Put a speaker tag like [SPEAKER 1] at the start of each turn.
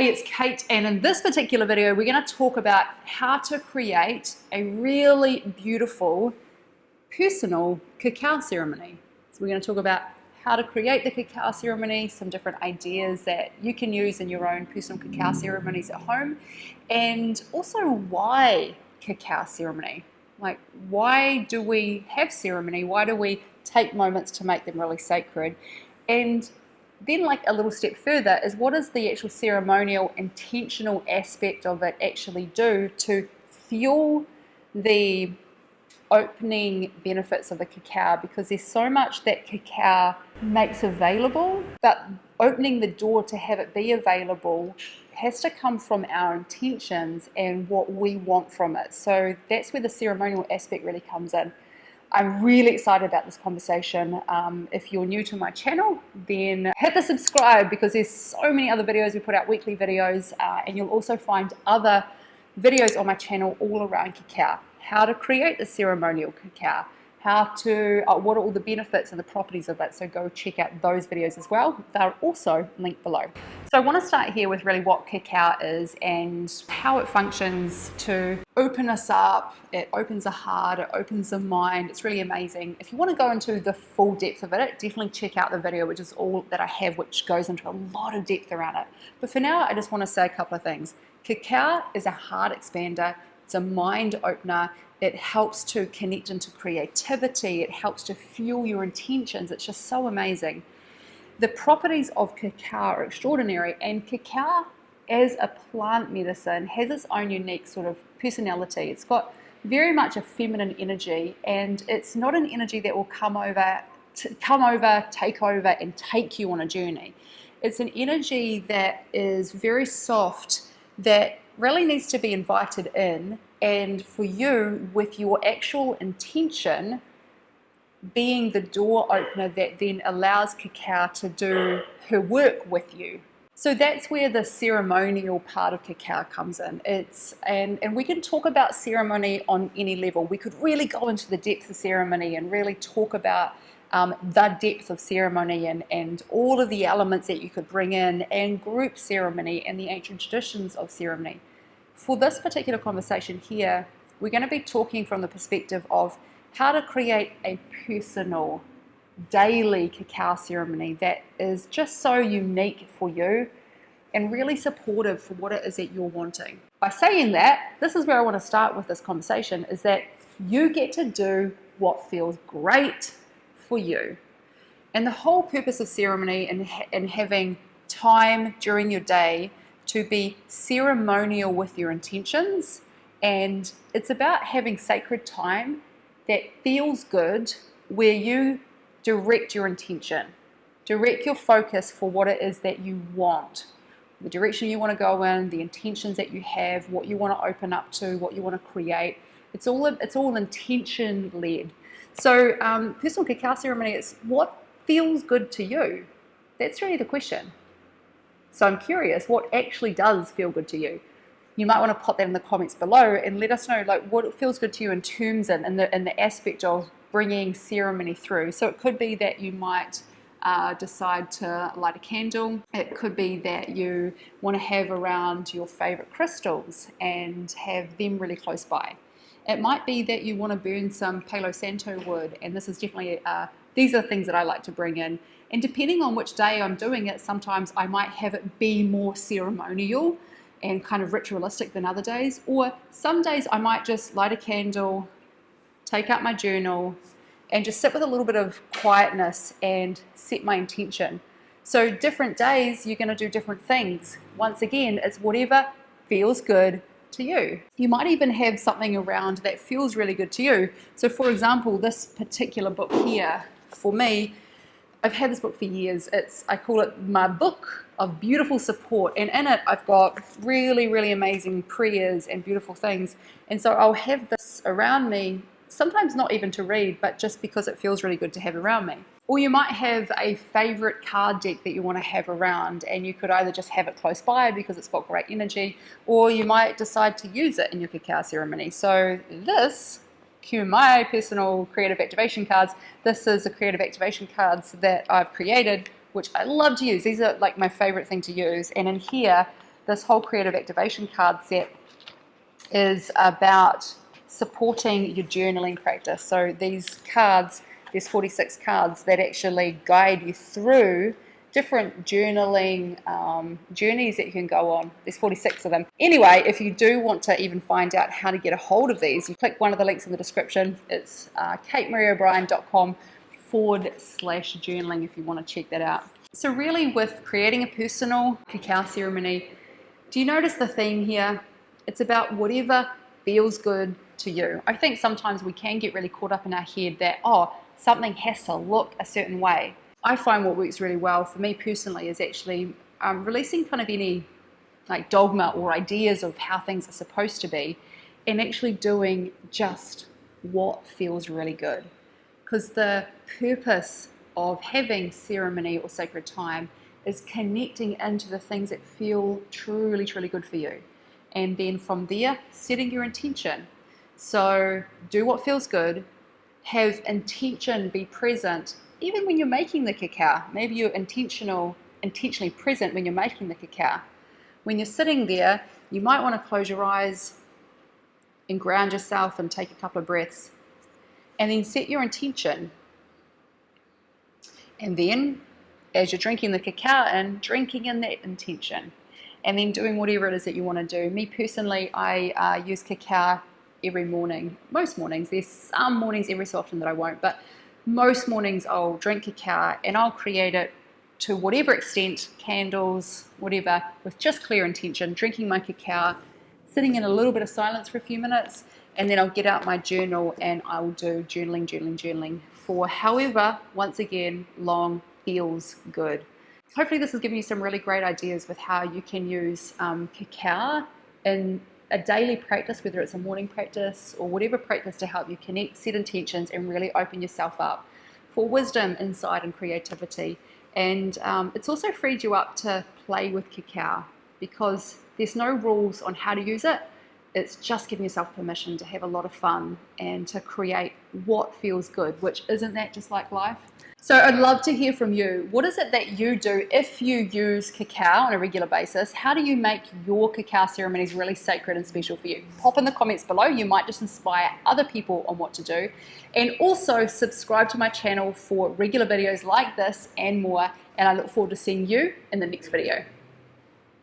[SPEAKER 1] Hey, it's Kate, and in this particular video, we're going to talk about how to create a really beautiful personal cacao ceremony. So we're going to talk about how to create the cacao ceremony, some different ideas that you can use in your own personal cacao ceremonies at home, and also why cacao ceremony. Like, why do we have ceremony? Why do we take moments to make them really sacred? And then, like, a little step further is, what does the actual ceremonial, intentional aspect of it actually do to fuel the opening benefits of the cacao? Because there's so much that cacao makes available, but opening the door to have it be available has to come from our intentions and what we want from it. So that's where the ceremonial aspect really comes in. I'm really excited about this conversation. If you're new to my channel, then hit the subscribe, because there's so many other videos. We put out weekly videos, and you'll also find other videos on my channel all around cacao. How to create the ceremonial cacao, how to, what are all the benefits and the properties of it. So go check out those videos as well. They're also linked below. So I want to start here with really what cacao is and how it functions to open us up. It opens the heart, it opens the mind. It's really amazing. If you want to go into the full depth of it, definitely check out the video, which is all that I have, which goes into a lot of depth around it. But for now, I just want to say a couple of things. Cacao is a heart expander. It's a mind opener. It helps to connect into creativity. It helps to fuel your intentions. It's just so amazing. The properties of cacao are extraordinary, and cacao as a plant medicine has its own unique sort of personality. It's got very much a feminine energy, and it's not an energy that will take over and take you on a journey. It's an energy that is very soft, that really needs to be invited in, and for you, with your actual intention being the door opener that then allows cacao to do her work with you. So that's where the ceremonial part of cacao comes in. And we can talk about ceremony on any level. We could really go into the depth of ceremony and really talk about the depth of ceremony and all of the elements that you could bring in, and group ceremony and the ancient traditions of ceremony. For this particular conversation here, we're going to be talking from the perspective of how to create a personal, daily cacao ceremony that is just so unique for you and really supportive for what it is that you're wanting. By saying that, this is where I want to start with this conversation, is that you get to do what feels great for you. And the whole purpose of ceremony and having time during your day to be ceremonial with your intentions, and it's about having sacred time that feels good, where you direct your intention, direct your focus for what it is that you want, the direction you want to go in, the intentions that you have, what you want to open up to, what you want to create. It's all intention led. So personal cacao ceremony is what feels good to you. That's really the question. So I'm curious, what actually does feel good to you? You might want to pop that in the comments below and let us know, like, what feels good to you in terms in the aspect of bringing ceremony through. So it could be that you might decide to light a candle. It could be that you want to have around your favorite crystals and have them really close by. It might be that you want to burn some pelo santo wood, and this is definitely these are things that I like to bring in. And depending on which day I'm doing it, sometimes I might have it be more ceremonial and kind of ritualistic than other days. Or some days I might just light a candle, take out my journal, and just sit with a little bit of quietness and set my intention. So different days, you're going to do different things. Once again, it's whatever feels good to you. You might even have something around that feels really good to you. So for example, this particular book here, for me, I've had this book for years. I call it my book of beautiful support, and in it I've got really, really amazing prayers and beautiful things. And so I'll have this around me, sometimes not even to read, but just because it feels really good to have around me. Or you might have a favorite card deck that you want to have around, and you could either just have it close by because it's got great energy, or you might decide to use it in your cacao ceremony. So this, cue my personal creative activation cards. This is the creative activation cards that I've created, which I love to use. These are like my favorite thing to use. And in here, this whole creative activation card set is about supporting your journaling practice. So these cards, there's 46 cards that actually guide you through different journaling journeys that you can go on. There's 46 of them. Anyway, if you do want to even find out how to get a hold of these, you click one of the links in the description. It's katemariaobrien.com/journaling if you want to check that out. So really, with creating a personal cacao ceremony, do you notice the theme here? It's about whatever feels good to you. I think sometimes we can get really caught up in our head that, oh, something has to look a certain way. I find what works really well for me personally is actually releasing kind of any like dogma or ideas of how things are supposed to be, and actually doing just what feels really good. Because the purpose of having ceremony or sacred time is connecting into the things that feel truly, truly good for you. And then from there, setting your intention. So do what feels good, have intention be present even when you're making the cacao. Maybe you're intentionally present when you're making the cacao. When you're sitting there, you might want to close your eyes and ground yourself and take a couple of breaths. And then set your intention. And then, as you're drinking the cacao and drinking in that intention. And then doing whatever it is that you want to do. Me personally, I use cacao every morning. Most mornings. There's some mornings every so often that I won't. But most mornings I'll drink cacao and I'll create it to whatever extent, candles, whatever, with just clear intention, drinking my cacao, sitting in a little bit of silence for a few minutes, and then I'll get out my journal and I will do journaling for however, once again, long feels good. Hopefully this has given you some really great ideas with how you can use cacao in a daily practice, whether it's a morning practice or whatever practice, to help you connect, set intentions, and really open yourself up for wisdom, insight, and creativity. And it's also freed you up to play with cacao because there's no rules on how to use it. It's just giving yourself permission to have a lot of fun and to create what feels good, which isn't that just like life? So I'd love to hear from you. What is it that you do if you use cacao on a regular basis? How do you make your cacao ceremonies really sacred and special for you? Pop in the comments below. You might just inspire other people on what to do. And also subscribe to my channel for regular videos like this and more. And I look forward to seeing you in the next video.